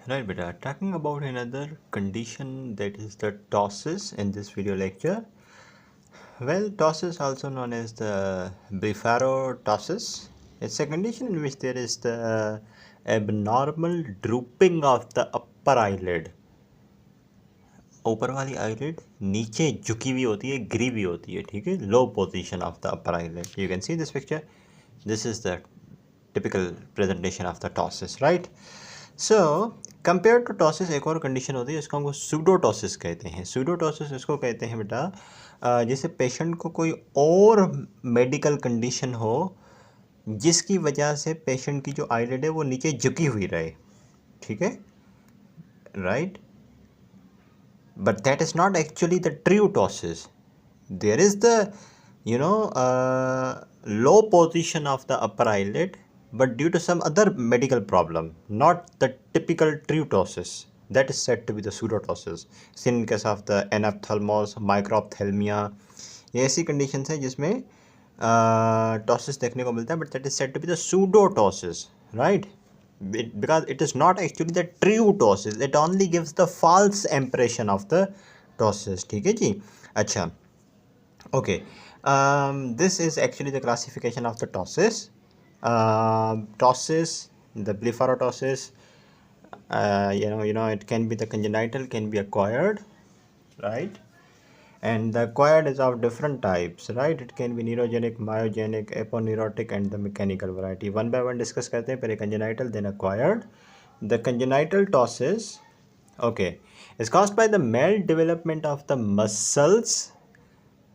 Right, beta. Talking about another condition that is the ptosis in this video lecture. Well, ptosis, also known as the blepharoptosis, it's a condition in which there is the abnormal drooping of the upper eyelid. ऊपर वाली eyelid नीचे झुकी हुई होती है, गिरी हुई होती है, ठीक है. Low position of the upper eyelid. You can see this picture. This is the typical presentation of the ptosis, right. So compare to ptosis एक और कंडीशन होती है जिसको हमको सूडोटॉसिस कहते हैं. सूडोटॉसिस इसको कहते हैं बेटा जैसे पेशेंट को कोई और मेडिकल कंडीशन हो जिसकी वजह से पेशेंट की जो आईलिड है वो नीचे झुकी हुई रहे, ठीक है, right. But that is not actually the true ptosis. There is the low position of the upper eyelid, but due to some other medical problem, not the typical true ptosis. That is said to be the pseudoptosis. In case of the anophthalmos, microphthalmia, ये ऐसी conditions हैं जिसमें ptosis देखने को मिलता है, but that is said to be the pseudoptosis, right? Because it is not actually the true ptosis, it only gives the false impression of the ptosis. ठीक है जी. अच्छा, okay. This is actually the classification of the ptosis. Ptosis, the blepharoptosis, it can be the congenital, can be acquired, right? And the acquired is of different types, right? It can be neurogenic, myogenic, aponeurotic, and the mechanical variety. One by one discuss करते हैं. पहले congenital, then acquired. The congenital ptosis, okay, is caused by the maldevelopment of the muscles,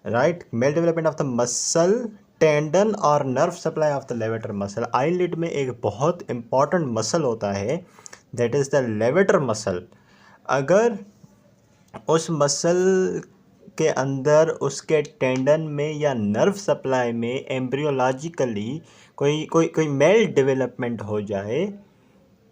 right? Maldevelopment of the muscle, tendon और nerve supply of the levator muscle. eyelid में एक बहुत important muscle होता है, that is the levator muscle. अगर उस muscle के अंदर उसके टेंडन में या नर्व सप्लाई में एम्ब्रियोलॉजिकली कोई कोई कोई मेल डेवलपमेंट हो जाए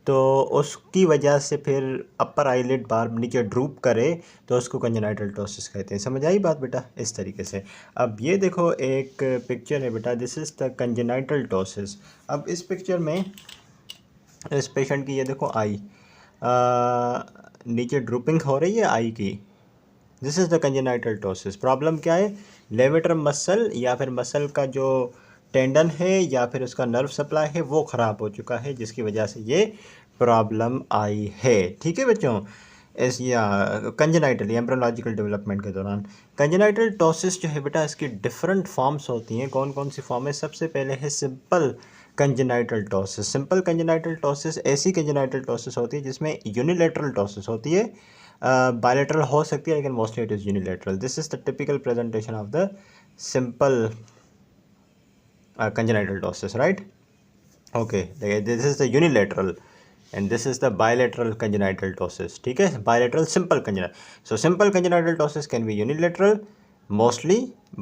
तो उसकी वजह से फिर अपर आईलिड बार नीचे ड्रूप करे तो उसको कंजेनाइटल टॉसिस कहते हैं. समझ आई बात बेटा? इस तरीके से. अब ये देखो एक पिक्चर है बेटा, दिस इज़ द कंजेनाइटल टॉसिस. अब इस पिक्चर में इस पेशेंट की ये देखो आई नीचे ड्रूपिंग हो रही है आई की. This is the congenital ptosis. Problem क्या है? लेवेटर मसल या फिर मसल का जो टेंडन है या फिर उसका नर्व सप्लाई है वो ख़राब हो चुका है जिसकी वजह से ये प्रॉब्लम आई है. ठीक है बच्चों, इस या कंजेनाइटल एम्ब्रियोलॉजिकल डेवलपमेंट के दौरान. कंजेनाइटल टॉसिस जो है बेटा इसकी डिफरेंट फॉर्म्स होती हैं. कौन कौन सी फॉर्म है? सबसे पहले है सिंपल कंजेनाइटल टॉसिस. सिंपल कंजेनाइटल टॉसिस ऐसी कंजेनाइटल टॉसिस होती है जिसमें यूनिलेटरल टॉसिस होती है. बायलेटरल हो सकती है लेकिन mostly it is unilateral. This is the typical presentation of the simple congenital ptosis, right? Okay, this is the unilateral and this is the bilateral congenital ptosis. ठीक है, bilateral simple congenital. So simple congenital ptosis can be unilateral mostly,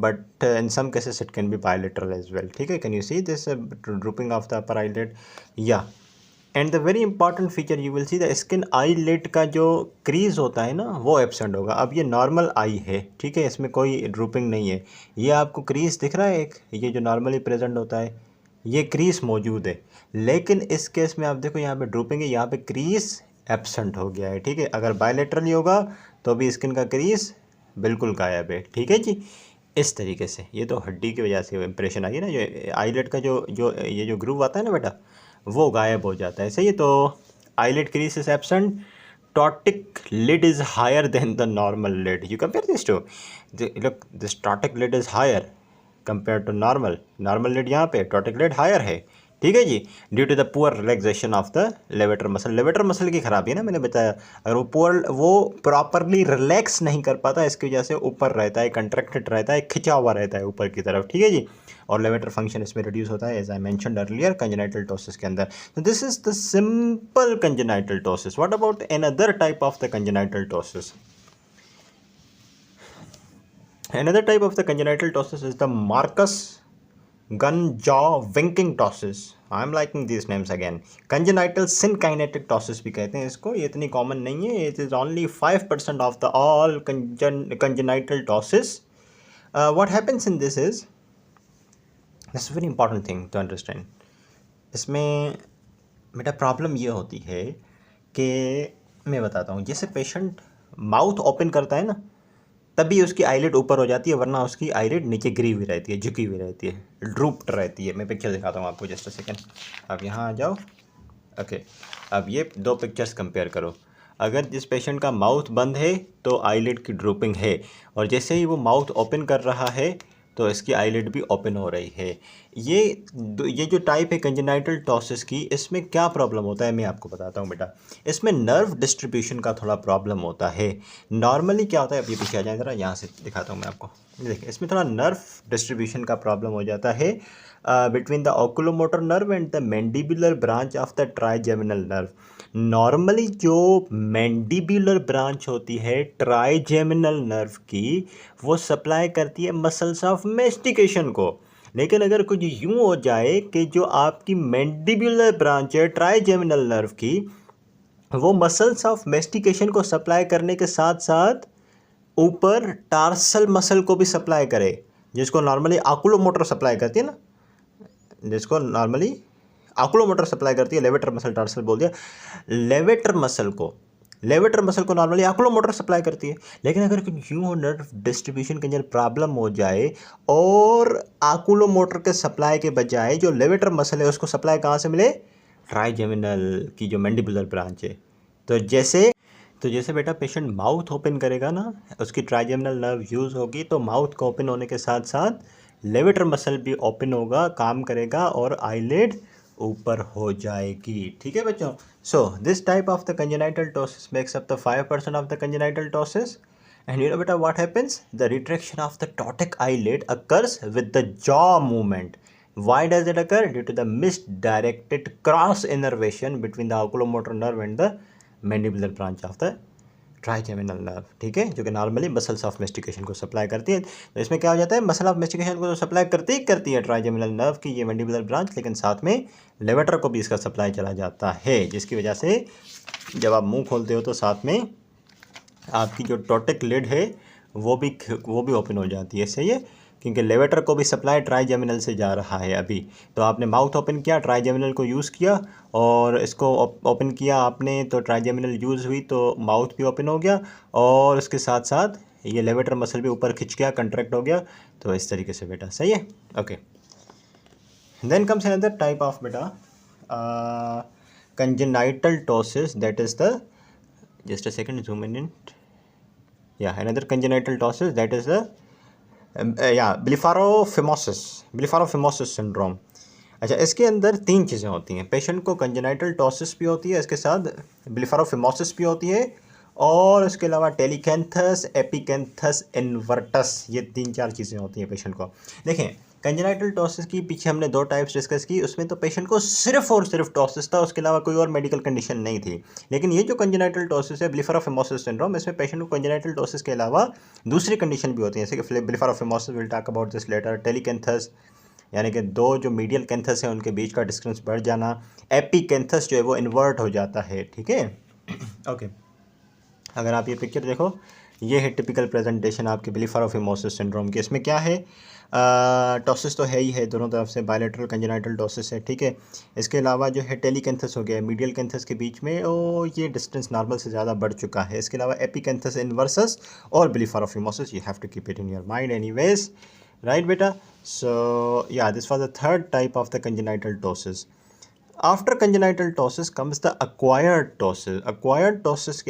but in some cases it can be bilateral as well. ठीक है, can you see this drooping of the upper eyelid? Yeah. And the very important feature you will see the skin eyelid का जो crease होता है ना वो absent होगा. अब ये नॉर्मल आई है, ठीक है, इसमें कोई ड्रूपिंग नहीं है. ये आपको क्रीज दिख रहा है एक, ये जो नॉर्मली प्रेजेंट होता है ये क्रीज मौजूद है. लेकिन इस केस में आप देखो यहाँ पे ड्रूपिंग है, यहाँ पे क्रीज एब्सेंट हो गया है. ठीक है, अगर बायलेटरली होगा तो भी स्किन का क्रीज बिल्कुल गायब है. ठीक है जी, इस तरीके से. ये तो हड्डी की वजह से इंप्रेशन आई है ना, जो आईलिड का जो जो ये जो ग्रूव आता है ना बेटा वो गायब हो जाता है. सही है, तो eyelid crease is absent, ptotic lid is higher than the normal lid. You compare these two. Look, this ptotic lid is higher compared to normal lid यहाँ पे, ptotic lid higher है. ठीक है जी, due to the poor relaxation of the levator muscle. Levator muscle की खराबी है ना, मैंने बताया. अगर वो प्रॉपरली रिलैक्स नहीं कर पाता इसकी वजह से ऊपर रहता है, कंट्रैक्टेड रहता है, खिंचा हुआ रहता है ऊपर की तरफ. ठीक है जी, और लेवेटर फंक्शन इसमें रिड्यूस होता है as I mentioned earlier congenital ptosis के अंदर. तो this is the simple congenital ptosis. What about another type of the congenital ptosis? Another type of the congenital ptosis is the Marcus gun jaw winking ptosis. I am liking these names again. Congenital synkinetic ptosis भी कहते हैं इसको. ये इतनी common नहीं है. It is only 5% of the all congenital ptosis. What happens in this is, that's a very important thing to understand. इसमें बेटा प्रॉब्लम ये होती है कि मैं बताता हूँ, जैसे पेशेंट माउथ ओपन करता है ना, तभी उसकी आईलिड ऊपर हो जाती है, वरना उसकी आईलिड नीचे गिरी हुई रहती है, झुकी हुई रहती है, ड्रूप्ड रहती है। मैं पिक्चर दिखाता हूँ आपको, जस्ट अ सेकेंड। आप यहाँ आ जाओ। ओके, अब ये दो पिक्चर्स कंपेयर करो। अगर जिस पेशेंट का माउथ बंद है तो आईलिड की ड्रूपिंग है, और जैसे ही वो माउथ ओपन कर रहा है तो इसकी आईलिड भी ओपन हो रही है। ये जो टाइप है कंजेनाइटल टॉसिस की, इसमें क्या प्रॉब्लम होता है मैं आपको बताता हूँ बेटा। इसमें नर्व डिस्ट्रीब्यूशन का थोड़ा प्रॉब्लम होता है। नॉर्मली क्या होता है, अब ये पीछे आ जाए ज़रा, यहाँ से दिखाता हूँ मैं आपको। देखिए, इसमें थोड़ा नर्व डिस्ट्रीब्यूशन का प्रॉब्लम हो जाता है between the oculomotor nerve and the mandibular branch of the trigeminal nerve. Normally जो मैंडिबुलर ब्रांच होती है ट्राइजेमिनल नर्व की, वो सप्लाई करती है मसल्स ऑफ मेस्टिकेशन को। लेकिन अगर कुछ यूँ हो जाए कि जो आपकी मैंडिबुलर ब्रांच है ट्राइजेमिनल नर्व की, वो मसल्स ऑफ मेस्टिकेशन को सप्लाई करने के साथ साथ ऊपर टार्सल मसल को भी सप्लाई करे, जिसको नॉर्मली आकुलोमोटर सप्लाई करती है ना, जिसको नॉर्मली आकुलोमोटर सप्लाई करती है, लेवेटर मसल टार्सल बोल दिया। लेवेटर मसल को नॉर्मली आकुलोमोटर सप्लाई करती है। लेकिन अगर यूँ हो नर्व डिस्ट्रीब्यूशन के अंदर प्रॉब्लम हो जाए और आकुलोमोटर के सप्लाई के बजाय जो लेवेटर मसल है उसको सप्लाई कहाँ से मिले, ट्राइजेमिनल की जो मैंडिबुलर ब्रांच है। तो जैसे बेटा पेशेंट माउथ ओपन करेगा ना, उसकी ट्राइजेमिनल नर्व यूज़ होगी, तो माउथ को ओपन होने के साथ साथ लेवेटर मसल भी ओपन होगा, काम करेगा, और आईलिड ऊपर हो जाएगी। ठीक है बच्चों। So this type of the congenital ptosis makes up the 5% of the congenital ptosis. And you know beta what happens? The retraction of the ptotic eyelid occurs with the jaw movement. Why does it occur? Due to the misdirected cross innervation between the oculomotor nerve and the mandibular branch of the trigeminal nerve. ठीक है, जो कि normally muscles of mastication को supply करती है। तो इसमें क्या हो जाता है, मसल ऑफ मेस्टिकेशन को तो सप्लाई करती है ट्राइजेमिनल नर्व की ये मैंडिबुलर ब्रांच, लेकिन साथ में लेवेटर को भी इसका सप्लाई चला जाता है, जिसकी वजह से जब आप मुंह खोलते हो तो साथ में आपकी जो टोटिक लिड है वो भी ओपन हो जाती है। सही है, क्योंकि लेवेटर को भी सप्लाई ट्राइजेमिनल से जा रहा है। अभी तो आपने माउथ ओपन किया, ट्राइजेमिनल को यूज़ किया, और इसको ओपन किया आपने तो ट्राइजेमिनल यूज़ हुई, तो माउथ भी ओपन हो गया, और उसके साथ साथ ये लेवेटर मसल भी ऊपर खिंच गया, कंट्रैक्ट हो गया। तो इस तरीके से बेटा, सही है। Okay, then comes another type of बेटा congenital ptosis, that is the, just a second, zoom in it. Yeah, another congenital ptosis, that is the blepharophimosis syndrome. अच्छा, इसके अंदर तीन चीज़ें होती हैं। पेशेंट को कंजेनाइटल टॉसिस भी होती है, इसके साथ ब्लिफारोफिमोसिस भी होती है, और इसके अलावा टेलीकैंथस, एपिकैंथस, इन्वर्टस, ये 3-4 चीज़ें होती हैं पेशेंट को। देखें, कंजेनाइटल टॉसिस की पीछे हमने 2 टाइप्स डिस्कस की, उसमें तो पेशेंट को सिर्फ और सिर्फ टॉसिस था, उसके अलावा कोई और मेडिकल कंडीशन नहीं थी। लेकिन ये जो कंजेनाइटल टॉसिस है, ब्लिफारोफिमोसिस सिंड्रोम, इसमें पेशेंट को कंजेनाइटल टॉसिस के अलावा दूसरी कंडीशन भी होती है, जैसे कि blepharophimosis, will talk about this later. Telecanthus, यानी कि 2 जो मीडियल कैंथस है उनके बीच का डिस्टेंस बढ़ जाना। एपिकैंथस जो है वो इन्वर्ट हो जाता है। ठीक है, ओके। अगर आप ये पिक्चर देखो, ये है टिपिकल प्रेजेंटेशन आपके ब्लिफारोफिमोसिस सिंड्रोम की। इसमें क्या है, टॉसिस तो है ही है, दोनों तरफ से बायलैटरल कंजेनाइटल टॉसिस है। ठीक है, इसके अलावा जो है टेलीकैंथस हो गया है मीडियल कैंथस के बीच में, और ये डिस्टेंस नॉर्मल से ज़्यादा बढ़ चुका है। इसके अलावा एपिकैंथस इन्वर्सस और blepharophimosis, you have to keep it in your mind anyways, right बेटा। सो या this was the third type of the congenital ptosis. After congenital ptosis comes the acquired ptosis. Acquired ptosis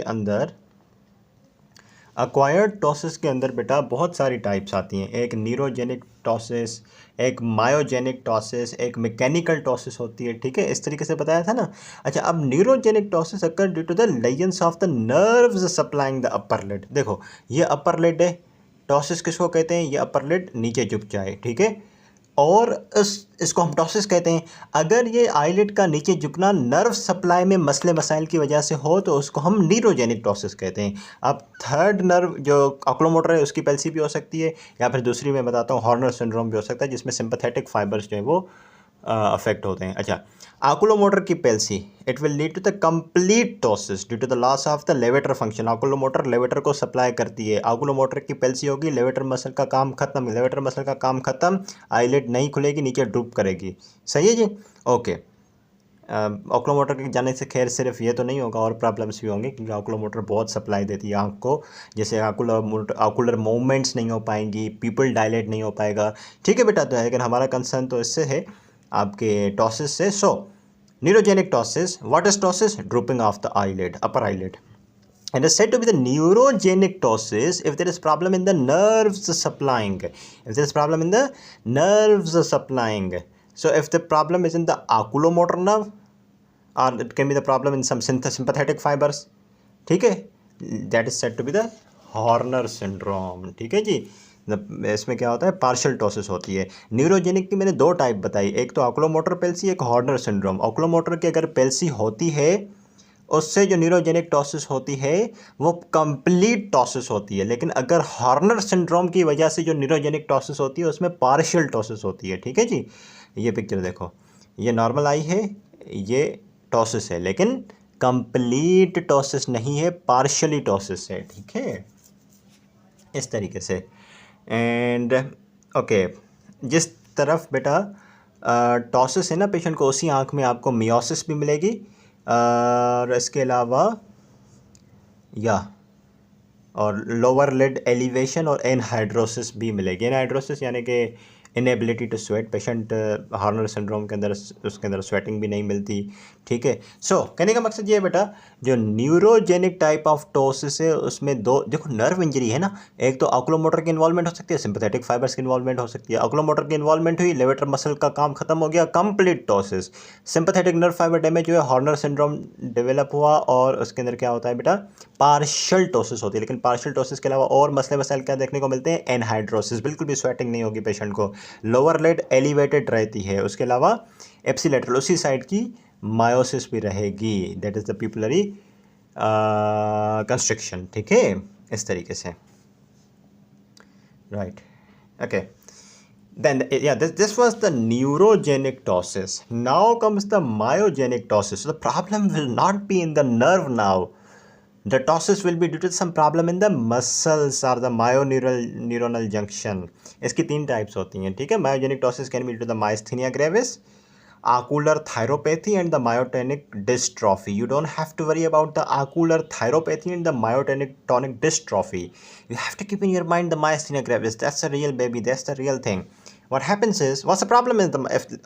के अंदर बेटा बहुत सारी types आती हैं। एक न्यूरोजेनिक टॉसिस, एक मायोजेनिक टॉसिस, एक मैकेनिकल टॉसिस होती है। ठीक है, इस तरीके से बताया था ना। अच्छा, अब neurogenic ptosis occur due to the lesions of the nerves supplying the upper lid. देखो, ये अपर लिड है, टॉसिस किसको कहते हैं, ये अपर लिड नीचे झुक जाए। ठीक है, और इसको हम टॉसिस कहते हैं। अगर ये आईलिड का नीचे झुकना नर्व सप्लाई में मसले मसाइल की वजह से हो तो उसको हम न्यूरोजेनिक टॉसिस कहते हैं। अब थर्ड नर्व जो ऑक्लोमोटर है उसकी पैल्सी भी हो सकती है, या फिर दूसरी मैं बताता हूँ हॉर्नर सिंड्रोम भी हो सकता है, जिसमें सिंपैथेटिक फाइबर्स जो है वो अफेक्ट होते हैं। अच्छा, आकुलोमोटर की palsy, it will lead to the complete ptosis due to the loss of the levator function. Oculomotor levator को सप्लाई करती है, आकुलोमोटर की पैल्सी होगी, लेवेटर मसल का काम खत्म, लेवेटर मसल का काम खत्म, आईलिड नहीं खुलेगी, नीचे ड्रूप करेगी। सही है जी, ओके। ऑक्लोमोटर के जाने से खैर सिर्फ ये तो नहीं होगा, और प्रॉब्लम्स भी होंगे, क्योंकि ऑक्लोमोटर बहुत सप्लाई देती है आँख को। जैसे आकुलर मूवमेंट्स नहीं हो पाएंगी, पीपल डायलेट नहीं हो पाएगा, ठीक है बेटा। तो लेकिन हमारा कंसर्न तो इससे है, आपके टॉसिस से। So neurogenic ptosis, what is ptosis? Drooping of the eyelid, upper eyelid, and is said to be the neurogenic ptosis if there is problem in the nerves supplying, so if the problem is in the oculomotor nerve, or it can be the problem in some sympathetic fibers, ठीक है, that is said to be the Horner syndrome, ठीक है जी। इसमें क्या होता है, partial टॉसिस होती है। न्यूरोजेनिक की मैंने दो टाइप बताई, एक तो ऑक्लोमोटर पेल्सी, एक हॉर्नर सिंड्रोम। ऑक्लोमोटर की अगर पेल्सी होती है, उससे जो न्यूरोजेनिक टॉसिस होती है वो कंप्लीट टॉसिस होती है। लेकिन अगर हॉर्नर सिंड्रोम की वजह से जो न्यूरोजेनिक टॉसिस होती है, उसमें पार्शियल टॉसिस होती है, ठीक है जी। ये पिक्चर देखो, ये नॉर्मल आई है, ये टॉसिस है, लेकिन कंप्लीट टॉसिस नहीं है, पार्शियली टॉसिस है, ठीक है, इस तरीके से। एंड ओके, जिस तरफ बेटा टॉसिस है ना पेशेंट को, उसी आँख में आपको मियोसिस भी मिलेगी, और इसके अलावा और लोअर लिड एलिवेशन और एनहाइड्रोसिस भी मिलेगी। एनहाइड्रोसिस यानी कि inability to sweat, patient Horner syndrome के अंदर उसके अंदर स्वेटिंग भी नहीं मिलती, ठीक है। सो कहने का मकसद ये है बेटा, जो न्यूरोजेनिक टाइप ऑफ टॉसिस है उसमें दो, देखो नर्व इंजरी है ना, एक तो ऑक्लोमोटर की इन्वॉल्वमेंट हो सकती है, सिंपैथेटिक फाइबर्स की इन्वॉल्वमेंट हो सकती है। ऑक्लोमोटर की इन्वॉल्वमेंट हुई, लेवेटर मसल का काम खत्म हो गया, complete ptosis. Sympathetic nerve fiber damage हुआ, हॉर्नर सिंड्रोम डेवलप हुआ, और उसके अंदर क्या होता है बेटा, पार्शियल टॉसिस होती है। लेकिन पार्शियल टॉसिस के अलावा और मसले मसाइल क्या देखने को मिलते हैं, एनहाइड्रोसिस, बिल्कुल भी स्वेटिंग नहीं होगी पेशेंट को, लोअर लिड एलिवेटेड रहती है, उसके अलावा एप्सिलेटरल उसी साइड की मायोसिस भी रहेगी, दैट इज द पिपुलरी कंस्ट्रिक्शन, ठीक है, इस तरीके से, right, okay. Then this was the neurogenic ptosis. Now comes the myogenic ptosis. So the problem will not be in the nerve now. The ptosis will be due to some problem in the muscles or the myoneuronal junction. इसकी तीन types होती हैं, ठीक है। myogenic ptosis can be due to the myasthenia gravis, ocular thyropathy and the myotonic dystrophy. You don't have to worry about the ocular thyropathy and the myotonic dystrophy. You have to keep in your mind the myasthenia gravis. That's the real baby. That's the real thing. What happens is, what's the problem is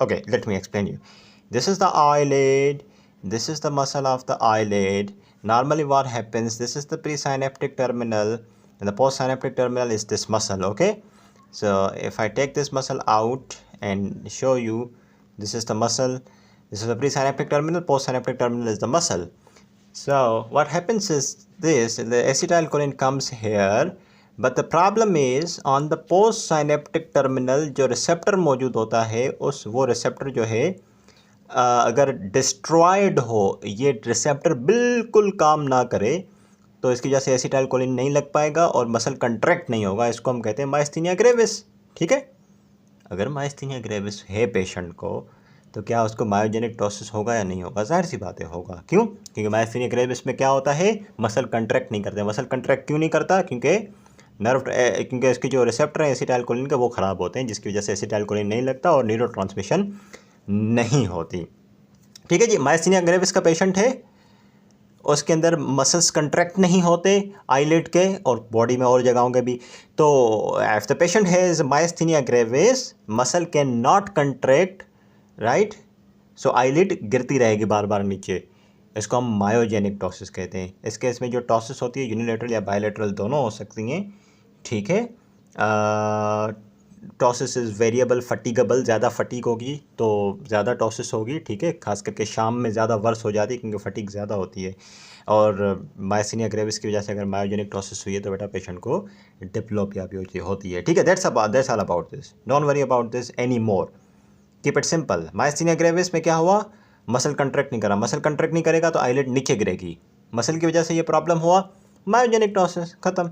okay, let me explain you. This is the eyelid. This is the muscle of the eyelid. Normally what happens, this is the presynaptic terminal and the postsynaptic terminal is this muscle, okay. So if I take this muscle out and show you, this is the muscle, this is the presynaptic terminal, postsynaptic terminal is the muscle. So what happens is this, the acetylcholine comes here, but the problem is on the postsynaptic terminal जो receptor मौजूद होता है, उस वो receptor जो है अगर destroyed हो, ये रिसेप्टर बिल्कुल काम ना करे, तो इसकी वजह से एसिटाइलकोलिन नहीं लग पाएगा और मसल कंट्रैक्ट नहीं होगा। इसको हम कहते हैं माइस्थीनिया ग्रेविस, ठीक है। अगर माइस्थीनिया ग्रेविस है पेशेंट को, तो क्या उसको मायोजेनिक टॉसिस होगा या नहीं होगा? जाहिर सी बात है होगा। क्यों? क्योंकि माइस्थीनिया ग्रेविस में क्या होता है, मसल कंट्रैक्ट नहीं करते। मसल कंट्रैक्ट क्यों नहीं करता? क्योंकि इसके जो रिसेप्टर हैं एसिटाइलकोलिन के, वो ख़राब होते हैं, जिसकी वजह से एसिटाइलकोलिन नहीं लगता और न्यूरो ट्रांसमिशन नहीं होती, ठीक है जी। माइस्थीनिया ग्रेविस का पेशेंट है, उसके अंदर मसल्स कंट्रैक्ट नहीं होते आईलिड के और बॉडी में और जगहों के भी। तो if the patient has myasthenia gravis, muscle can not contract, right, so eyelid गिरती रहेगी बार बार नीचे। इसको हम मायोजेनिक टॉसिस कहते हैं। इस केस में जो टॉसिस होती है यूनिलेटरल या बायलेटरल दोनों हो सकती हैं, ठीक है। टॉसिस इज़ वेरिएबल फटीगेबल, ज़्यादा फटीग होगी तो ज़्यादा टॉसिस होगी, ठीक है। खास करके शाम में ज़्यादा वर्स हो जाती है क्योंकि फटीग ज़्यादा होती है। और माइस्थीनिया ग्रेविस की वजह से अगर मायोजेनिक टॉसिस हुई है तो बेटा पेशेंट को डिप्लोपिया भी होती है, ठीक है। That's all about this, don't worry about this any more, keep it simple. Myasthenia gravis में क्या हुआ, मसल कंट्रैक्ट नहीं करा, मसल कंट्रैक्ट नहीं करेगा तो आईलिड नीचे गिरेगी, मसल की वजह से ये प्रॉब्लम हुआ, मायोजेनिक टॉसिस खत्म।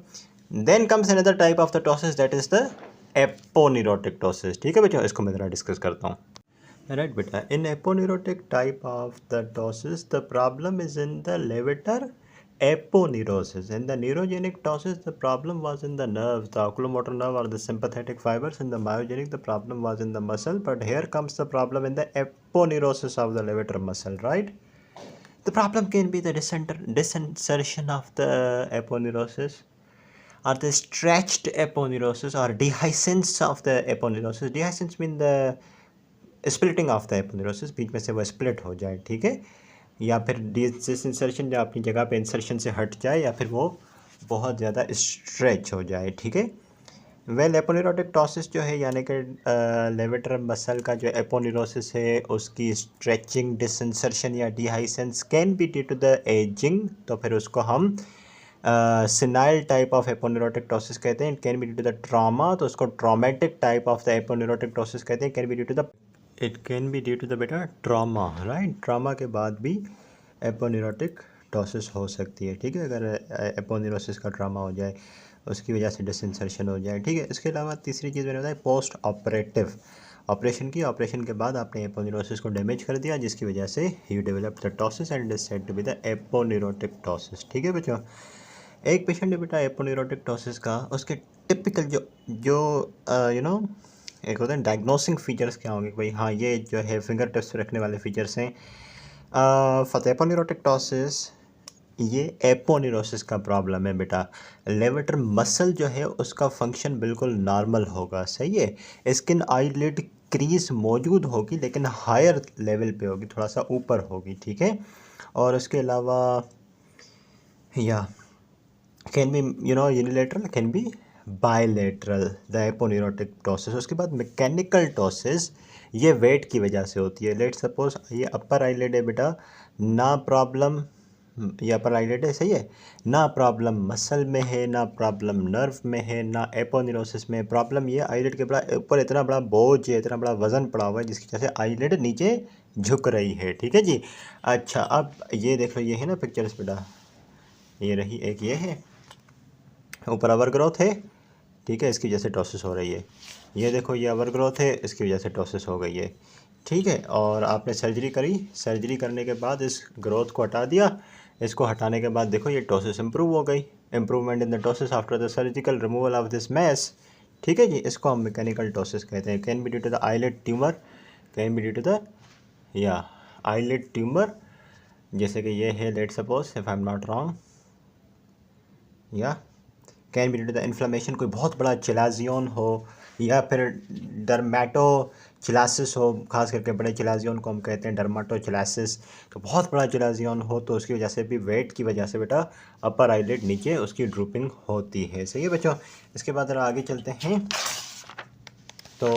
Then comes another type of the ptosis, that is the aponeurotic ptosis, ठीक है बच्चों। इसको मैं ज़रा डिस्कस करता हूँ। राइट बेटा, in aponeurotic type of the ptosis the problem is in the levator aponeurosis. In the neurogenic ptosis, the problem was in the nerves, the oculomotor nerve or the sympathetic fibers. In the myogenic, the problem was in the muscle. But here comes the problem in the aponeurosis of the levator muscle, right? The problem can be the disinsertion of the aponeurosis, or the stretched aponeurosis, or dehiscence of the aponeurosis. Dehiscence mean the splitting of the aponeurosis, बीच में से वो split हो जाए, ठीक है, या फिर डिसइंसर्शन जो अपनी जगह पे इंसर्शन से हट जाए, या फिर वो बहुत ज़्यादा स्ट्रेच हो जाए, ठीक है। वेल एपोनेरोटिक टॉसिस जो है यानी कि लेवेटर मसल का जो एपोनेरोसिस है उसकी स्ट्रेचिंग, डिसइंसर्शन या dehiscence can be due to the ageing, तो फिर उसको हम senile type of aponeurotic ptosis कहते हैं। It can be due to the trauma, तो उसको traumatic type of the aponeurotic ptosis कहते हैं। Can be due to the, it can be due to the बेटा ट्रॉमा, राइट। ट्रॉमा के बाद भी एपोनेरोटिक टॉसिस हो सकती है, ठीक है, अगर एपोनेरोसिस का ट्रॉमा हो जाए, उसकी वजह से डिसइंसर्शन हो जाए, ठीक है। इसके अलावा तीसरी चीज़ मैंने बताया पोस्ट ऑपरेटिव, ऑपरेशन की, ऑपरेशन के बाद आपने एपोनेरोसिस को डैमेज कर दिया जिसकी वजह से you develop the ptosis and is said to be the aponeurotic ptosis, ठीक है बच्चों। एक पेशेंट है बेटा एपोनेरोटिक टॉसिस का, उसके टिपिकल जो जो यू नो एक होता है डायग्नोसिंग फीचर्स क्या होंगे, भाई हाँ ये जो है फिंगर टिप्स पे रखने वाले फीचर्स हैं। फॉर एपोनेरोटिक टॉसिस ये एपोनेरोसिस का प्रॉब्लम है बेटा। लेवेटर मसल जो है उसका फंक्शन बिल्कुल नॉर्मल होगा, सही है। स्किन आईलिड क्रीज मौजूद होगी लेकिन हायर लेवल पे होगी, थोड़ा सा ऊपर होगी, ठीक है। और उसके अलावा या can be unilateral, can be bilateral the aponeurotic ptosis. उसके बाद मैकेनिकल टॉसिस, ये वेट की वजह से होती है। लेट सपोज ये अपर आईलिड है बेटा, ना प्रॉब्लम, ये अपर आईलिड है, सही है, ना प्रॉब्लम मसल में है, ना प्रॉब्लम नर्व में है, ना एपोनेरोसिस में। प्रॉब्लम ये आईलिड के बड़ा ऊपर इतना बड़ा बोझ है, इतना बड़ा वजन पड़ा हुआ है जिसकी वजह से आईलिड नीचे झुक रही है, ठीक है जी। अच्छा अब ये देख लो, ये है ना पिक्चर्स बेटा, ये रही एक, ये है ऊपर अवर ग्रोथ है, ठीक है, इसकी वजह से टॉसिस हो रही है। ये देखो ये अवर ग्रोथ है, इसकी वजह से टॉसिस हो गई है, ठीक है। और आपने सर्जरी करी, सर्जरी करने के बाद इस ग्रोथ को हटा दिया, इसको हटाने के बाद देखो ये टॉसिस इम्प्रूव हो गई। Improvement in the ptosis after the surgical removal of this mass, ठीक है जी, इसको हम मैकेनिकल टॉसिस कहते हैं। Can be due to the eyelid tumour, can be due to the या आईलिड ट्यूमर, जैसे कि ये है let suppose if I am not wrong, या can be due to the inflammation, कोई बहुत बड़ा चिलाजियन हो या फिर डर्मेटोचिलासिस हो, खास करके बड़े चिलाजियन को हम कहते हैं डर्मेटोचिलासिस, तो बहुत बड़ा चिलाजियन हो तो उसकी वजह से भी वेट की वजह से बेटा अपर आईलिड नीचे उसकी ड्रूपिंग होती है, सही है बच्चों। इसके बाद अगर आगे चलते हैं तो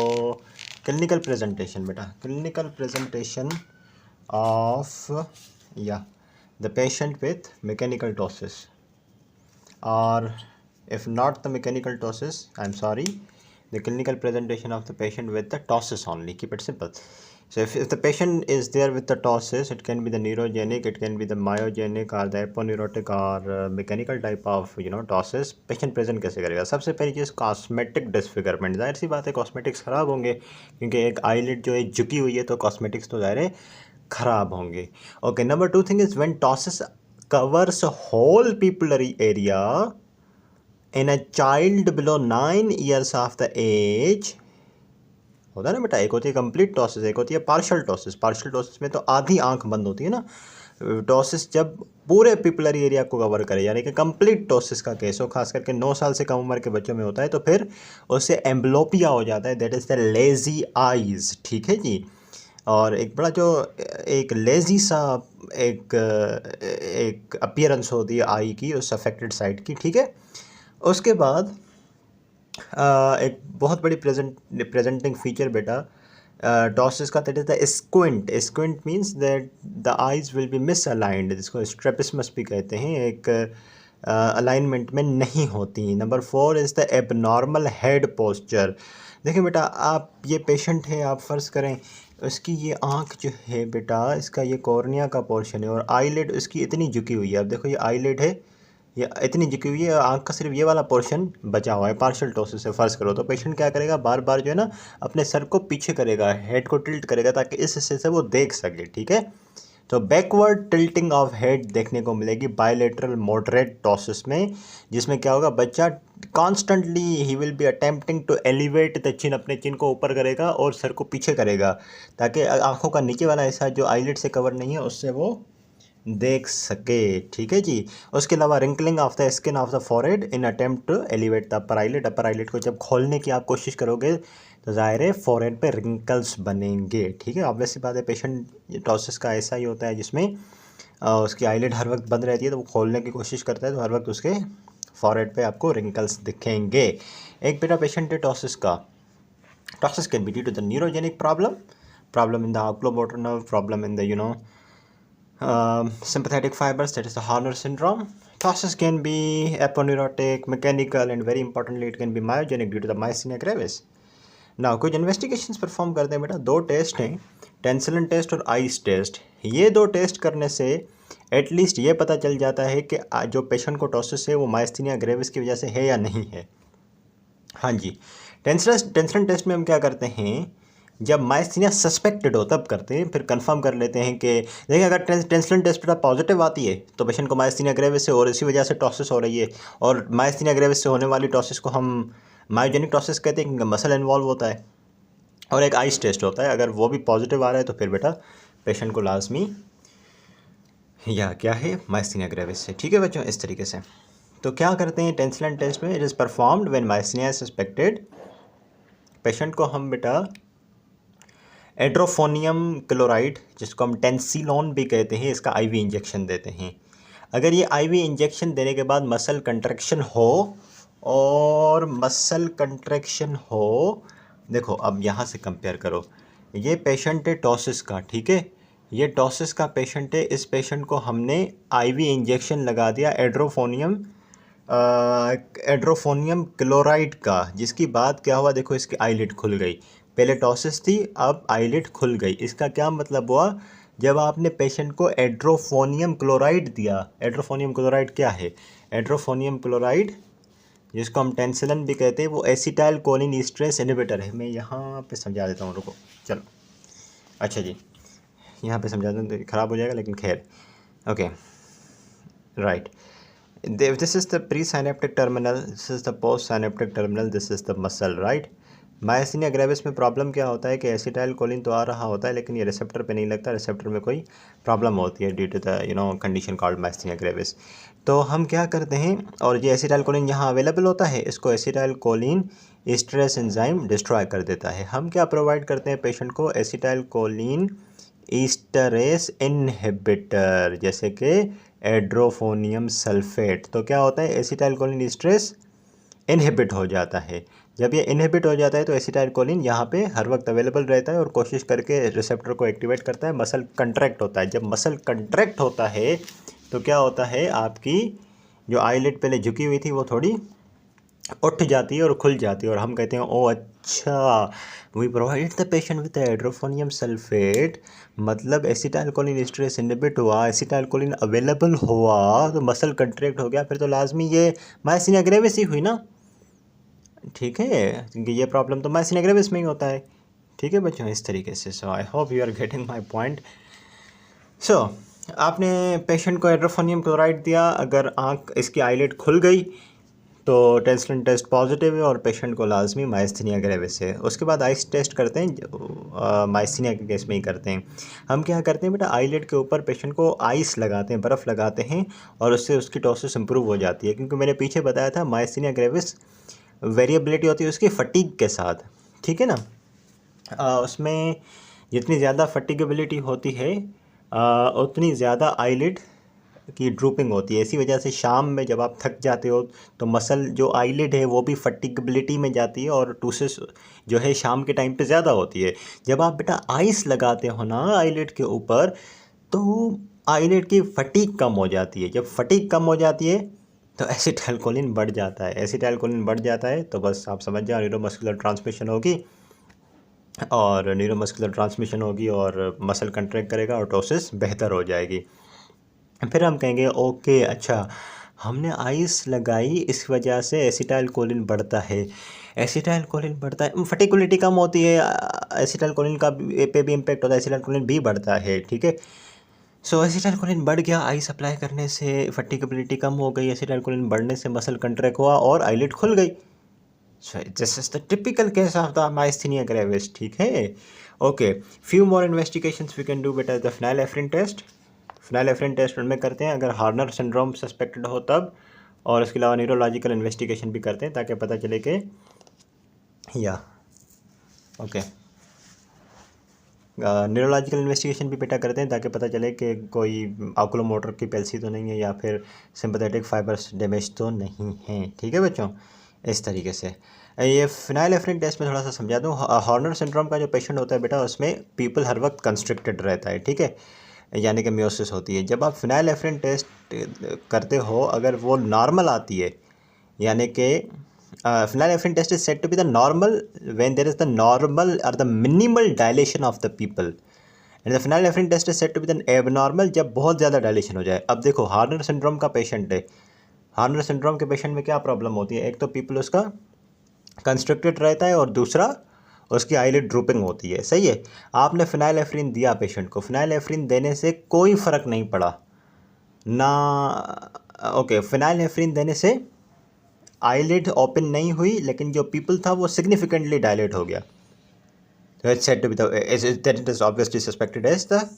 क्लिनिकल प्रेजेंटेशन बेटा, क्लिनिकल प्रेजेंटेशन ऑफ या the patient with mechanical ptosis, or if not the mechanical ptosis, I'm sorry, the clinical presentation of the patient with the ptosis only, keep it simple. So if the patient is there with the ptosis, it can be the neurogenic, it can be the myogenic or the aponeurotic or mechanical type of ptosis. patient present कैसे करेगा? सबसे पहली चीज़ cosmetic disfigurement, जाहिर सी बात है cosmetics ख़राब होंगे क्योंकि एक आईलिड जो है झुकी हुई है तो कॉस्मेटिक्स तो ज़ाहिर है ख़राब होंगे। Okay, number 2 thing is when ptosis covers whole pupillary area in a child below 9 years of the age, होता है ना बेटा, एक होती है कंप्लीट टॉसिस, एक होती है पार्शियल टॉसिस। पार्शियल टॉसिस में तो आधी आंख बंद होती है ना, टॉसिस जब पूरे पिपलरी एरिया को कवर करे यानी कि कंप्लीट टॉसिस का केस हो, खास करके 9 साल से कम उम्र के बच्चों में होता है, तो फिर उससे एम्ब्लोपिया हो जाता है, that is the lazy eyes, ठीक है जी। और एक बड़ा जो एक लेजी सा एक अपीयरेंस होती है आई की उस अफेक्टेड साइड की, ठीक है। उसके बाद एक बहुत बड़ी प्रेजेंटिंग फीचर बेटा टॉसिस का, that is the squint. Squint means that the eyes will be miss aligned, जिसको स्ट्रेपिस्मस भी कहते हैं, एक अलाइनमेंट में नहीं होती। Number 4 is the abnormal head posture. देखिए बेटा, आप ये पेशेंट है, आप फ़र्ज़ करें उसकी ये आँख जो है बेटा, इसका ये कॉर्निया का पोर्शन है और आईलिड इसकी इतनी झुकी हुई है। अब देखो ये आईलिड है, ये इतनी झुकी हुई है, आँख का सिर्फ ये वाला पोर्शन बचा हुआ है पार्शियल टॉसिस से, फ़र्ज़ करो। तो पेशेंट क्या करेगा, बार बार जो है ना अपने सर को पीछे करेगा, हेड को टिल्ट करेगा ताकि इस हिस्से से वो देख सके, ठीक है। तो बैकवर्ड टिल्टिंग ऑफ हेड देखने को मिलेगी बायलेटरल मॉडरेट टॉसिस में, जिसमें क्या होगा, बच्चा कॉन्स्टेंटली ही will be attempting to elevate the chin, अपने चिन को ऊपर करेगा और सर को पीछे करेगा, ताकि आंखों का नीचे वाला हिस्सा जो आईलिड से कवर नहीं है उससे वो देख सके। ठीक है जी। उसके अलावा wrinkling of the skin of the forehead in attempt to elevate the upper eyelid, upper eyelid को जब खोलने की आप कोशिश करोगे तो ज़ाहिर है फॉरहेड पे रिंकल्स बनेंगे। ठीक है, ऑब्वियस सी बात है, पेशेंट टॉसिस का ऐसा ही होता है जिसमें उसकी आईलिड हर वक्त बंद रहती है, तो वो खोलने की कोशिश करता है तो हर वक्त उसके फॉरहेड पे आपको रिंकल्स दिखेंगे। एक बेटा पेशेंट है टॉसिस का, ptosis can be due to the neurogenic problem in the oculomotor nerve, problem in the sympathetic fibers, that is the Horner syndrome. Ptosis can be aponeurotic, mechanical, and very importantly it can be myogenic due to the myasthenia gravis. Now कुछ investigations perform करते हैं बेटा, दो test हैं, टेंसिलिन test और ice test. ये दो test करने से एटलीस्ट ये पता चल जाता है कि जो पेशेंट को टॉसिस है वो माइस्थीनिया ग्रेविस की वजह से है या नहीं है। हाँ जी, टेंसिलिन टेस्ट में हम क्या करते हैं, जब माइस्थीनिया सस्पेक्टेड हो तब करते हैं, फिर कंफर्म कर लेते हैं कि देखिए अगर टेंसिलिन टेस्ट पर पॉजिटिव आती है तो पेशेंट को माइस्थीनिया ग्रेविस से और इसी वजह से टॉसिस हो रही है, और माइस्थीनिया ग्रेविस से होने वाली टॉसिस को हम मायोजेनिक टॉसिस कहते हैं, मसल इन्वॉल्व होता है। और एक आइस टेस्ट होता है, अगर वो भी पॉजिटिव आ रहा है तो फिर बेटा पेशेंट को लाजमी या क्या है, माइस्थीनिया ग्रेविस से। ठीक है बच्चों, इस तरीके से तो क्या करते हैं टेंसिलिन टेस्ट में, it is performed when myasthenia suspected. Patient को हम बेटा एड्रोफोनियम क्लोराइड, जिसको हम टेंसिलॉन भी कहते हैं, इसका आईवी इंजेक्शन देते हैं। अगर ये आईवी इंजेक्शन देने के बाद मसल कंट्रैक्शन हो, और मसल कंट्रैक्शन हो, देखो अब यहाँ से कंपेयर करो, ये पेशेंट है टॉसिस का, ठीक है, ये टॉसिस का पेशेंट है, इस पेशेंट को हमने आईवी इंजेक्शन लगा दिया एड्रोफोनियम क्लोराइड का, जिसकी बात क्या हुआ, देखो इसकी आईलिड खुल गई, पहले टॉसिस थी अब आईलिड खुल गई। इसका क्या मतलब हुआ, जब आपने पेशेंट को एड्रोफोनियम क्लोराइड दिया, एड्रोफोनियम क्लोराइड क्या है, एड्रोफोनियम क्लोराइड जिसको हम टेंसिलिन भी कहते हैं, वो एसिटाइल कोलिन ईस्टरेज इनहिबिटर है। मैं यहाँ पे समझा देता हूँ, रुको, चलो, अच्छा जी, यहाँ पे समझा दूँ तो ख़राब हो जाएगा, लेकिन खैर, okay, right, this is the pre synaptic terminal, this is the post synaptic terminal, this is the muscle, right. Myasthenia gravis में प्रॉब्लम क्या होता है कि एसिटाइल कोलिन तो आ रहा होता है, लेकिन ये रिसेप्टर पे नहीं लगता, रिसेप्टर में कोई प्रॉब्लम होती है due to the condition called myasthenia gravis. तो हम क्या करते हैं, और ये एसिटाइल कोलिन यहाँ अवेलेबल होता है, इसको एसिटाइल कोलिन ईस्टरेज एंजाइम डिस्ट्रॉय कर देता है। हम क्या प्रोवाइड करते हैं पेशेंट को, एसिटाइल कोलिन ईस्टरेज इनहिबिटर, जैसे कि एड्रोफोनियम सल्फेट। तो क्या होता है, एसिटाइल कोलिन ईस्टरेज इनहिबिट हो जाता है। जब ये इनहिबिट हो जाता है तो एसिटाइल कोलिन यहाँ पे हर वक्त अवेलेबल रहता है और कोशिश करके रिसेप्टर को एक्टिवेट करता है, मसल कंट्रैक्ट होता है। जब मसल कंट्रैक्ट होता है तो क्या होता है, आपकी जो आईलिड पहले झुकी हुई थी वो थोड़ी उठ जाती है और खुल जाती है, और हम कहते हैं ओ अच्छा, we provide the patient with edrophonium sulphate, मतलब एसिटाइल कोलिन ईस्टरेज इनहिबिट हुआ, एसिटाइल कोलिन अवेलेबल हुआ तो मसल कंट्रैक्ट हो गया, फिर तो लाजमी ये मायसीनिया ग्रेविस ही हुई ना। ठीक है, क्योंकि ये प्रॉब्लम तो मायसीनिया ग्रेविस में ही होता है। ठीक है बच्चों, इस तरीके से। So I hope you are getting my point. So आपने पेशेंट को एड्रोफोनियम क्लोराइड दिया, अगर आँख इसकी आईलिड खुल गई तो टेंसिलिन टेस्ट पॉजिटिव है और पेशेंट को लाजमी मायस्थीनिया ग्रेविस है। उसके बाद आइस टेस्ट करते हैं, मायस्थीनिया के केस में ही करते हैं। हम क्या करते हैं बेटा, आईलिड के ऊपर पेशेंट को आइस लगाते हैं, बर्फ़ लगाते हैं, और उससे उसकी टॉसिस इंप्रूव हो जाती है। क्योंकि मैंने पीछे बताया था मायस्थीनिया ग्रेविस वेरिएबिलिटी होती है उसकी फटीग के साथ, ठीक है ना। उसमें जितनी ज़्यादा फटीगेबिलिटी होती है उतनी ज़्यादा आईलिड की ड्रूपिंग होती है। इसी वजह से शाम में जब आप थक जाते हो तो मसल जो आईलिड है वो भी फटीगेबिलिटी में जाती है, और टूसिस जो है शाम के टाइम पे ज़्यादा होती है। जब आप बेटा आइस लगाते हो ना आईलिड के ऊपर, तो आईलिड की फटीग कम हो जाती है। जब फटीग कम हो जाती है तो एसिटाइल कोलिन बढ़ जाता है। एसिटाइल कोलिन बढ़ जाता है तो बस आप समझ जाओ न्यूरोमस्कुलर ट्रांसमिशन होगी, और न्यूरोमस्कुलर ट्रांसमिशन होगी और मसल कंट्रैक्ट करेगा और टॉसिस बेहतर हो जाएगी। फिर हम कहेंगे ओके अच्छा, हमने आइस लगाई इस वजह से एसिटाइल कोलिन बढ़ता है, एसिटाइल कोलिन बढ़ता है, फर्टिकुलिटी कम होती है, एसिटाइल कोलिन का पे भी इम्पेक्ट होता है, एसिटाइल कोलिन भी बढ़ता है। ठीक है, सो एसिटाइलकोलिन बढ़ गया, आई सप्लाई करने से फटीगेबिलिटी कम हो गई, एसिटाइलकोलिन बढ़ने से मसल कंट्रैक्ट हुआ और आईलिड खुल गई. So this is the typical case of the myasthenia gravis. ठीक है. Okay, few more investigations we can do बेटा. The phenylephrine test. Phenylephrine test उनमें करते हैं अगर हार्नर सिंड्रोम सस्पेक्टेड हो तब, और इसके अलावा न्यूरोलॉजिकल इन्वेस्टिगेशन भी करते हैं ताकि पता चले कि या ओके न्यूरोलॉजिकल इन्वेस्टिगेशन भी बेटा करते हैं ताकि पता चले कि कोई ऑकुलोमोटर की पैल्सी तो नहीं है या फिर सिंपैथेटिक फाइबर्स डैमेज तो नहीं है. ठीक है बच्चों, इस तरीके से. ये फिनाइलेफ्रिन टेस्ट में थोड़ा सा समझा दूँ. हॉर्नर सिंड्रोम का जो पेशेंट होता है बेटा उसमें पीपल हर वक्त कंस्ट्रिक्टेड रहता है. ठीक है, यानी कि मियोसिस होती है. जब आप फिनाइलेफ्रिन टेस्ट करते हो अगर वो नॉर्मल आती है, यानी कि phenylephrine test is said to be the normal when there is the normal or the minimal dilation of the pupil, and the phenylephrine test is said to be the abnormal जब बहुत ज़्यादा dilation हो जाए. अब देखो हार्नर syndrome का patient है. हार्नर syndrome के पेशेंट में क्या प्रॉब्लम होती है? एक तो पीपल उसका कंस्ट्रक्टेड रहता है और दूसरा उसकी आईलिड ड्रूपिंग होती है. सही है. आपने फिनाइलेफ्रिन दिया पेशेंट को, फिनाइलेफ्रिन देने से कोई फ़र्क नहीं पड़ा ना. ओके, फिनाइलेफ्रिन देने से आईलिड ओपन नहीं हुई लेकिन जो पीपल था वो सिग्निफिकेंटली डायलेट हो गया. तो it's said to be that it is obviously suspected as the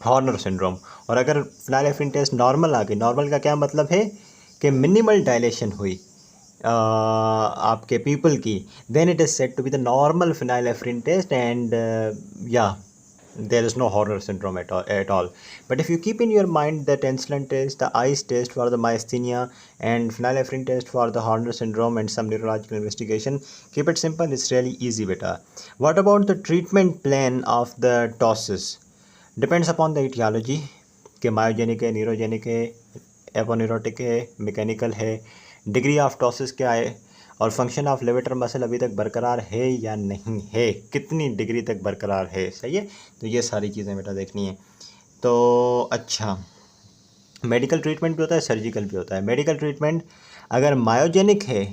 Horner syndrome. और अगर फिनाइलेफ्रिन टेस्ट नॉर्मल आ गई, नॉर्मल का क्या मतलब है कि मिनिमल डायलेशन हुई आपके पीपल की, then it is said to be the normal phenylephrine test and या there is no Horner syndrome at all. But if you keep in your mind the Tensilin test, the ICE test for the myasthenia, and phenylephrine test for the Horner syndrome, and some neurological investigation, keep it simple. It's really easy beta. What about the treatment plan of the ptosis? Depends upon the etiology कि myogenic है, neurogenic है, aponeurotic है, mechanical है, degree of टॉसिस क्या है, और function of levator muscle अभी तक बरकरार है या नहीं है, कितनी डिग्री तक बरकरार है. सही है. तो ये सारी चीज़ें बेटा देखनी है. तो अच्छा, मेडिकल ट्रीटमेंट भी होता है, सर्जिकल भी होता है. मेडिकल ट्रीटमेंट अगर मायोजेनिक है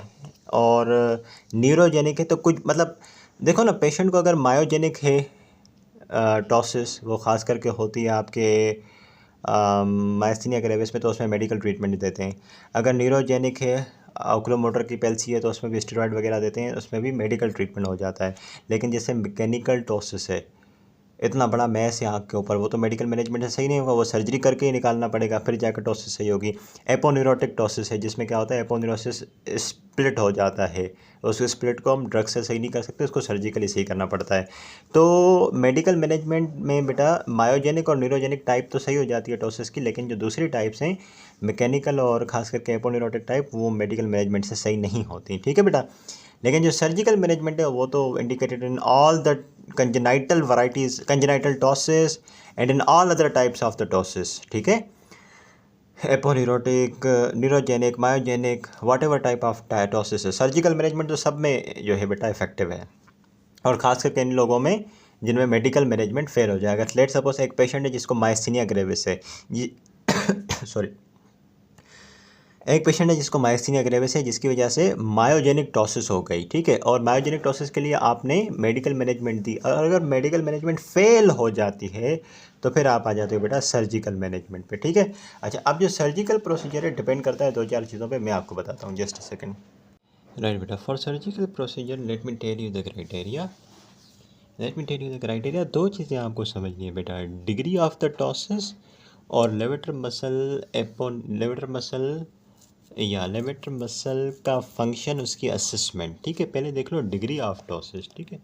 और न्यूरोजेनिक है तो कुछ मतलब देखो ना, पेशेंट को अगर मायोजेनिक है टॉसिस, वो ख़ास करके होती है आपके माइस्थीनिया ग्रेविस में, तो उसमें मेडिकल ट्रीटमेंट देते हैं. अगर न्यूरोजेनिक है, ऑकुलोमोटर की पैल्सी है, तो उसमें भी स्टेरॉइड वगैरह देते हैं, उसमें भी मेडिकल ट्रीटमेंट हो जाता है. लेकिन जैसे मैकेनिकल टॉसिस है, इतना बड़ा मैस है आँख के ऊपर, वो तो मेडिकल मैनेजमेंट से सही नहीं होगा, वो सर्जरी करके ही निकालना पड़ेगा, फिर जाकर टॉसिस सही होगी. एपोन्यूरोटिक टॉसिस है जिसमें क्या होता है, एपोन्यूरोसिस स्प्लिट हो जाता है, उस स्प्लिट को हम ड्रग से सही नहीं कर सकते, उसको सर्जिकली सही करना पड़ता है. तो मेडिकल मैनेजमेंट में बेटा मायोजेनिक और न्यूरोजेनिक टाइप तो सही हो जाती है टॉसिस की, लेकिन जो दूसरी टाइप्स हैं मैकेनिकल और ख़ास करके एपोन्यूरोटिक टाइप, वो मेडिकल मैनेजमेंट से सही नहीं होती. ठीक है बेटा. लेकिन जो सर्जिकल मैनेजमेंट है वो तो indicated in all the congenital varieties, congenital ptosis and in all other types of the ptosis. ठीक है. Aponeurotic, neurogenic, myogenic, whatever type of ptosis है, सर्जिकल मैनेजमेंट तो सब में जो है बेटा इफेक्टिव है, और ख़ास करके इन लोगों में जिनमें मेडिकल मैनेजमेंट फेल हो जाएगा. लेट सपोज एक पेशेंट है जिसको माइस्थीनिया ग्रेविस है, सॉरी, एक पेशेंट है जिसको माइस्थीनिया ग्रेविस है जिसकी वजह से मायोजेनिक टॉसिस हो गई. ठीक है. और मायोजेनिक टॉसिस के लिए आपने मेडिकल मैनेजमेंट दी, और अगर मेडिकल मैनेजमेंट फेल हो जाती है तो फिर आप आ जाते हो बेटा सर्जिकल मैनेजमेंट पे. ठीक है. अच्छा, अब जो सर्जिकल प्रोसीजर है डिपेंड करता है 2-4 चीज़ों पे, मैं आपको बताता हूँ. Just a second. राइट बेटा, for surgical procedure let me tell you the criteria. दो चीज़ें आपको समझनी है बेटा, डिग्री ऑफ द टॉसिस और लेवेटर मसल का फंक्शन, उसकी असेसमेंट. ठीक है. पहले देख लो डिग्री ऑफ टॉसिस. ठीक है.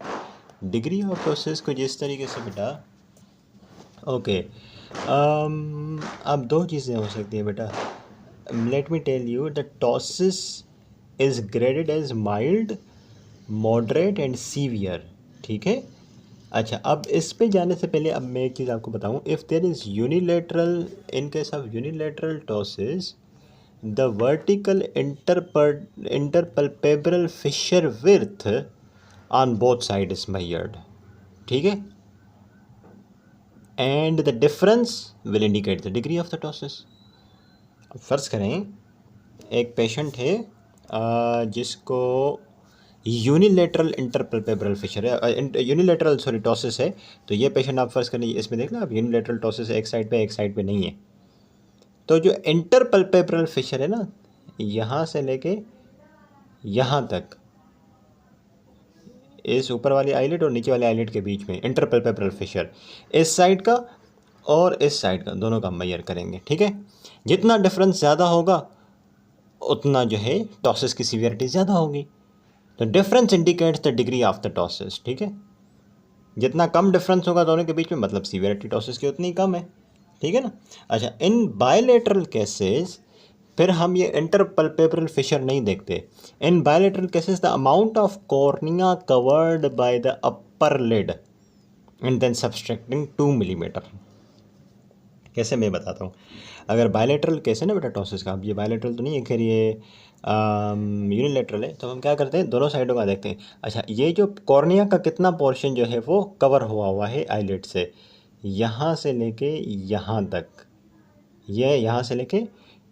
डिग्री ऑफ टॉसिस को जिस तरीके से बेटा, ओके, अब दो चीज़ें हो सकती हैं बेटा. Let me tell you the ptosis is graded as mild, moderate and severe. ठीक है. अच्छा, अब इस पे जाने से पहले अब मैं एक चीज़ आपको बताऊं. If there is unilateral, in case of unilateral ptosis, the vertical interpalpebral fissure width on both sides is measured. ठीक है. And the difference will indicate the degree of the ptosis. अब फ़र्ज़ करें एक पेशेंट है जिसको यूनिलेटरल इंटरपल्पेब्रल फिशर है, unilateral sorry टॉसिस है। तो ये पेशेंट आप फर्स्ट करनी, इसमें देखना आप यूनिलेटरल टॉसिस एक साइड पे नहीं है। तो जो इंटरपल्पेब्रल फिशर है ना, यहाँ से लेके यहाँ तक, इस ऊपर वाली आईलिड और नीचे वाले आईलिड के बीच में इंटरपल्पेब्रल फिशर, इस साइड का और इस साइड का दोनों का मेजर करेंगे। ठीक है, जितना डिफरेंस ज़्यादा होगा उतना जो है टॉसिस की सीवियरिटी ज़्यादा होगी। तो difference indicates the degree of the ptosis. ठीक है, जितना कम डिफरेंस होगा दोनों के बीच में, मतलब सीवियरिटी टॉसिस की उतनी कम है। ठीक है ना। अच्छा, इन बायलेटरल केसेस फिर हम ये इंटरपल्पेब्रल फिशर नहीं देखते। In bilateral cases the amount of cornea covered by the upper lid and then subtracting 2 millimetre. कैसे, मैं बताता हूँ। अगर बायलेटरल केस है ना बेटा टॉसिस का, अब ये बायलेटरल तो नहीं है, खैर ये यूनिलेटरल है, तो हम क्या करते हैं, दोनों साइडों का देखते हैं। अच्छा, ये जो कॉर्निया का कितना पोर्शन जो है वो कवर हुआ है आईलिड से, यहाँ से लेके यहाँ तक, ये यहाँ से लेके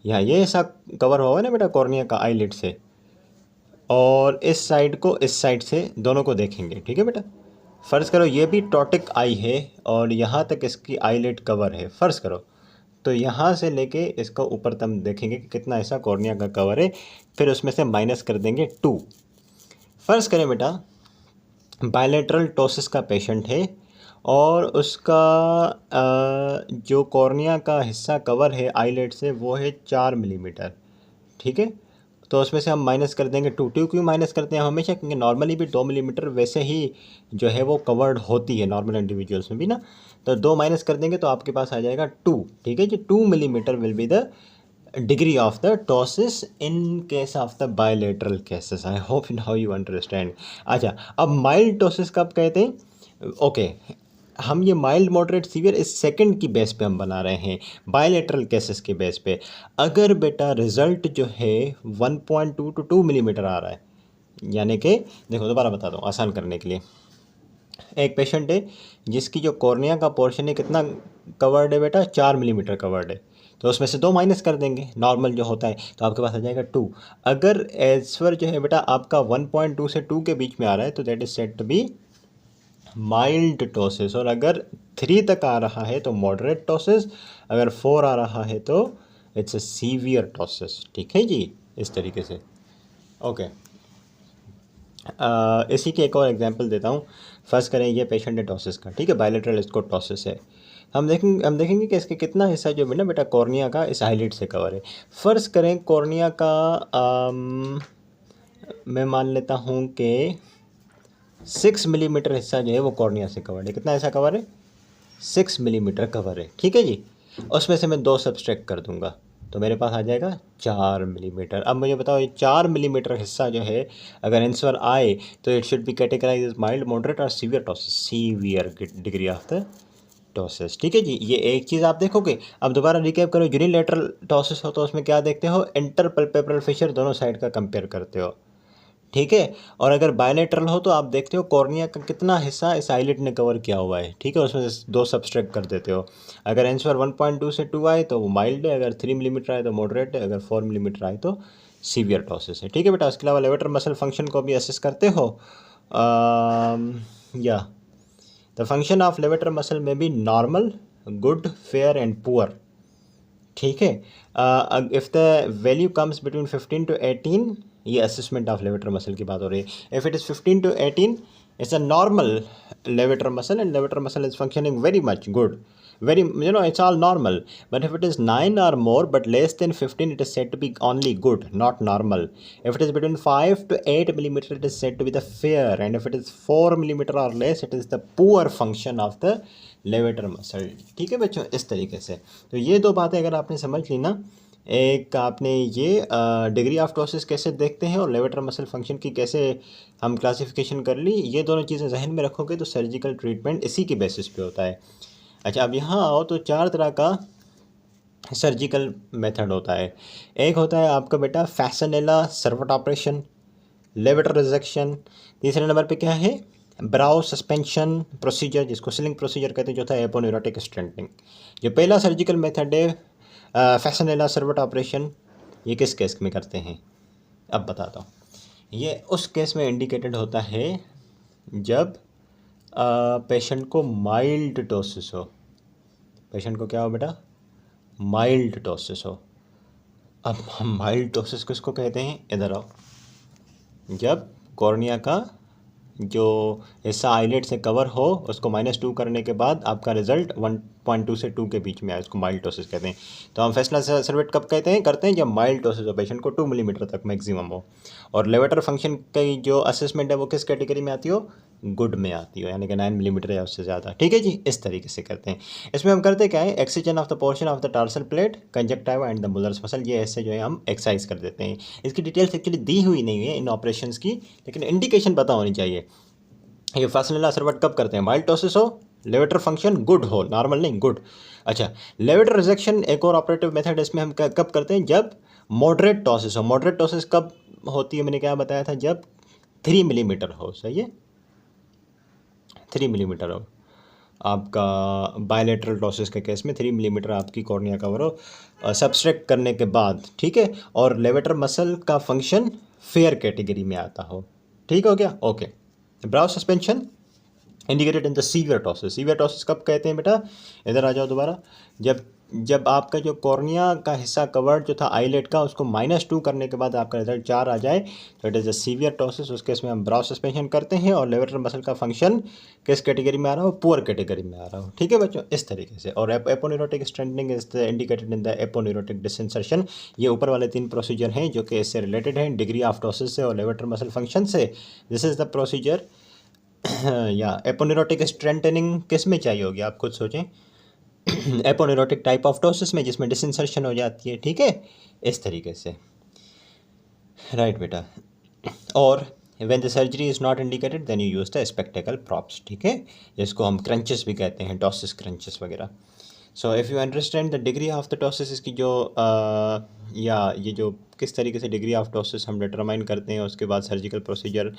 यहाँ, ये ऐसा कवर हुआ है ना बेटा कॉर्निया का आईलिड से, और इस साइड को इस साइड से दोनों को देखेंगे। ठीक है बेटा, फ़र्ज़ करो ये भी टॉटिक आई है और यहाँ तक इसकी आईलिड कवर है, फ़र्ज़ करो, तो यहाँ से लेके इसको ऊपर तक देखेंगे कि कितना ऐसा कॉर्निया का कवर है, फिर उसमें से माइनस कर देंगे 2। फ़र्ज़ करें बेटा बायलेटरल टॉसिस का पेशेंट है और उसका जो कॉर्निया का हिस्सा कवर है आईलेट से वो है 4 मिलीमीटर। ठीक है, तो उसमें से हम माइनस कर देंगे 2। क्यों माइनस करते हैं हमेशा, क्योंकि नॉर्मली भी 2 मिलीमीटर वैसे ही जो है वो कवर्ड होती है नॉर्मल इंडिविजुअल्स में भी ना, तो 2 माइनस कर देंगे तो आपके पास आ जाएगा 2। ठीक है जी, 2 millimetre will be the degree of the ptosis in case of the bilateral cases. I hope now you understand. अच्छा, अब माइल्ड टॉसिस कब कहते हैं? ओके, हम ये माइल्ड मॉडरेट सीवियर इस सेकंड की बेस पे हम बना रहे हैं, बायलेटरल केसेस के बेस पे। अगर बेटा रिजल्ट जो है 1.2 to 2 मिलीमीटर आ रहा है, यानी कि देखो दोबारा बता दूँ आसान करने के लिए, एक पेशेंट है जिसकी जो कॉर्निया का पोर्शन है कितना कवर्ड है बेटा, 4 मिलीमीटर कवर्ड है, तो उसमें से 2 माइनस कर देंगे नॉर्मल जो होता है, तो आपके पास आ जाएगा 2। अगर एजफर जो है बेटा आपका 1.2 से 2 के बीच में आ रहा है तो that is said to be mild ptosis, और अगर 3 तक आ रहा है तो मॉडरेट टॉसिस, अगर 4 आ रहा है तो इट्स अ सीवियर टॉसिस। ठीक है जी, इस तरीके से। ओके, इसी के एक और एग्जांपल देता हूँ। फर्स्ट करें ये पेशेंट है टॉसिस का, ठीक है, बायलेटरल इसको टॉसिस है। हम देखेंगे कि इसके कितना हिस्सा जो है ना बेटा कॉर्निया का इस आईलिड से कवर है। फर्स्ट करें कॉर्निया का मैं मान लेता हूँ कि 6 मिलीमीटर हिस्सा जो है वो कॉर्निया से कवर है। कितना ऐसा कवर है? 6 मिलीमीटर कवर है। ठीक है जी, उसमें से मैं 2 सब्सट्रैक्ट कर दूंगा तो मेरे पास आ जाएगा 4 मिलीमीटर। अब मुझे बताओ ये 4 मिलीमीटर हिस्सा जो है अगर आंसर आए तो it should be categorize as mild, moderate और severe ptosis, severe degree of the ptosis. ठीक है जी, ये एक चीज़ आप देखोगे। अब दोबारा रिकैप करो, यूनिलेटरल टॉसिस हो तो उसमें क्या देखते हो, इंटरपल्पेब्रल फिशर, दोनों साइड का कंपेयर करते हो। ठीक है, और अगर बायलेटरल हो तो आप देखते हो कॉर्निया का कितना हिस्सा इस आईलिड ने कवर किया हुआ है। ठीक है, उसमें से 2 सब्सट्रैक्ट कर देते हो। अगर आंसर 1.2 से 2 आए तो वो माइल्ड है, अगर 3 मिलीमीटर आए तो मॉडरेट है, अगर 4 मिलीमीटर आए तो सीवियर टॉसिस है। ठीक है बेटा, उसके अलावा लेवेटर मसल फंक्शन को भी असेस करते हो। या the function of levator muscle में भी normal, good, fair and poor. ठीक है, if the value comes between 15 to 18, ये असेसमेंट ऑफ लेवेटर मसल की बात हो रही है। If it is 15 to 18 it's a normal levator muscle and levator muscle is functioning very much good, very, it's all normal. But if it is 9 or more but less than 15, it is said to be only good, not normal. If it is between 5 to 8 millimeter, it is said to be the fair, and if it is 4 millimeter or less, it is the poor function of the levator muscle. ठीक है बच्चों, इस तरीके से। तो ये 2 बातें अगर आपने समझ ली ना, एक आपने ये डिग्री ऑफ टॉसिस कैसे देखते हैं और लेवेटर मसल फंक्शन की कैसे हम क्लासिफिकेशन कर ली, ये दोनों चीज़ें जहन में रखोगे तो सर्जिकल ट्रीटमेंट इसी की बेसिस पे होता है। अच्छा, अब यहाँ आओ तो 4 तरह का सर्जिकल मेथड होता है। एक होता है आपका बेटा फैसनेला सर्वट ऑपरेशन, लेवेटर रिजेक्शन। तीसरे नंबर पे क्या है, ब्राउ सस्पेंशन प्रोसीजर, जिसको सिलिंग प्रोसीजर कहते हैं। जो था एपोन्यूरोटिक स्टेंटिंग। जो पहला सर्जिकल मेथड है फैसनेला सर्वट ऑपरेशन, ये किस केस में करते हैं अब बताता हूँ। ये उस केस में इंडिकेटेड होता है जब पेशेंट को माइल्ड टोसिस हो। पेशेंट को क्या हो बेटा? माइल्ड टोसिस हो। अब हम माइल्ड टोसिस किसको कहते हैं? इधर आओ। जब कॉर्निया का जो हिस्सा आईलेट से कवर हो उसको -2 करने के बाद आपका रिजल्ट 1.2 से 2 के बीच में आए, उसको माइल्ड टोसिस कहते हैं। तो हम फेसला सर्वेट कब करते हैं जब माइल्ड टोसिस हो, पेशेंट को 2 मिलीमीटर तक मैक्सिमम हो। और लेवेटर फंक्शन की जो असेसमेंट है वो किस कैटेगरी में आती हो? गुड में आती हो, यानी कि 9 मिलीमीटर या उससे ज़्यादा। ठीक है जी, इस तरीके से करते हैं। इसमें हम करते क्या है, exchange of the portion of the tarsal plate, conjunctiva and the Muller's muscle, ये ऐसे जो है हम एक्सरसाइज कर देते हैं। इसकी डिटेल्स एक्चुअली दी हुई नहीं है इन ऑपरेशंस की, लेकिन इंडिकेशन पता होनी चाहिए। ये फासनेला सर्वेट कब करते हैं? माइल्ड टोसिस हो, लेवेटर फंक्शन गुड हो, नॉर्मल नहीं गुड। अच्छा, लेवेटर रिजेक्शन एक और ऑपरेटिव मेथड इसमें हम कब करते हैं? जब मॉडरेट टोसिस हो। मॉडरेट टोसिस कब होती है? मैंने क्या बताया था? जब 3 मिलीमीटर हो। सही है, 3 मिलीमीटर हो। आपका बायलेटरल टोसिस के केस में 3 मिलीमीटर आपकी कॉर्निया कवर हो सब्सट्रैक्ट करने के बाद, ठीक है, और लेवेटर मसल का फंक्शन फेयर कैटेगरी में आता हो। ठीक हो गया? Okay. Brow suspension indicated in the severe ptosis. Severe ptosis कब कहते हैं बेटा? इधर आ जाओ दोबारा। जब आपका जो कॉर्निया का हिस्सा कवर्ड जो था आईलेट का, उसको -2 करने के बाद आपका रिजल्ट 4 आ जाए तो it is a severe ptosis. उस केस में हम ब्राउ सस्पेंशन करते हैं और लेवेटर मसल का फंक्शन किस कैटेगरी में आ रहा हो? पुअर कैटेगरी में आ रहा हो। ठीक है बच्चों, इस तरीके से। और aponeurotic strengthening is the indicated in the aponeurotic disinsertion. ये ऊपर वाले 3 प्रोसीजर हैं जो कि इससे रिलेटेड हैं, डिग्री ऑफ टोसिस से और लेवेटर मसल फंक्शन से। This is the procedure. या एपोन्यूरोटिक स्ट्रेंथनिंग किस में चाहिए होगी आप खुद सोचें। एपोन्यूरोटिक टाइप ऑफ टोसिस में, जिसमें डिसइंसर्शन हो जाती है। ठीक है, इस तरीके से। राइट बेटा। और when the surgery is not indicated then you use the spectacle props. ठीक है, जिसको हम क्रंचेस भी कहते हैं, टोसिस क्रंचेस वगैरह। So if you understand the degree of the ptosis, इसकी जो या ये जो किस तरीके से डिग्री ऑफ टोसिस हम डिटरमाइन करते हैं, उसके बाद सर्जिकल प्रोसीजर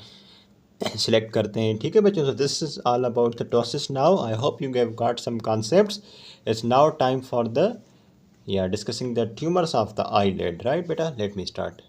सिलेक्ट करते हैं। ठीक है बच्चों, so this is all about the ptosis now. I hope you have got some concepts. It's now time for the discussing the tumours of the eyelid. Right बेटा, लेट मी स्टार्ट।